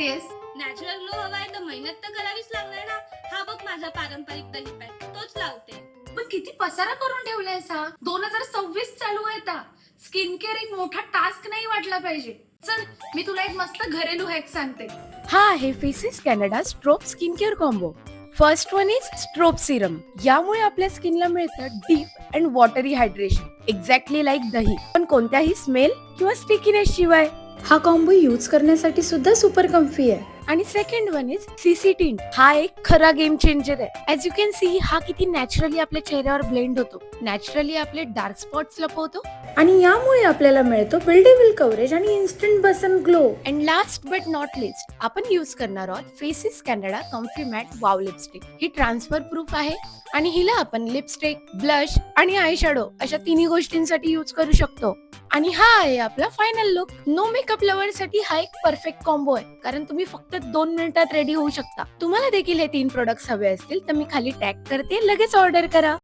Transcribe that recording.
करतेस? Natural glow हवाय तर मेहनत तर करावीच लागणार ना. हा बघ माझा पारंपरिक दही पॅक, तोच लावते. पण किती पसारा करून ठेवलायस हा. 2026 चालू आहे आता. स्किन केअर एक मोठा टास्क नाही वाटला पाहिजे. चल मी तुला एक मस्त घरेलू हॅक सांगते. हा आहे faces Canada strobe skin care combo. First one is strobe Serum. यामुळे आपल्या स्किनला मिळतं deep and watery hydration, exactly like दही, पण कोणत्याही स्मेल किंवा स्टिकीनेस शिवाय. हा कॉम्बो यूज करण्यासाठी सुद्धा सुपर कम्फी आहे. आणि second one is CC tint. हा एक खरा गेम चेंजर आहे. ऍज यू कॅन सी, हा किती नॅचरली आपल्या चेहऱ्यावर ब्लेंड होतो, नॅचरली आपले डार्क स्पॉट्स लपवतो, आणि यामुळे आपल्याला मिळतो बिल्डेबल कव्हरेज आणि इन्स्टंट बसन glow. And last but not least, आपण यूज करणार आहोत Faces Canada comfy matte wow lipstick. ही ट्रान्सफर प्रूफ आहे आणि हिला आपण लिपस्टिक, ब्लश आणि आय शॅडो अशा तिन्ही गोष्टींसाठी यूज करू शकतो. आणि हा आहे आपला final look. No makeup lover साठी हा एक परफेक्ट कॉम्बो आहे, कारण तुम्ही फक्त 2 मिनिटात रेडी होऊ शकता. तुम्हाला देखील हे 3 प्रोडक्ट्स हवे असतील तर मी खाली टॅग करते, लगेच ऑर्डर करा.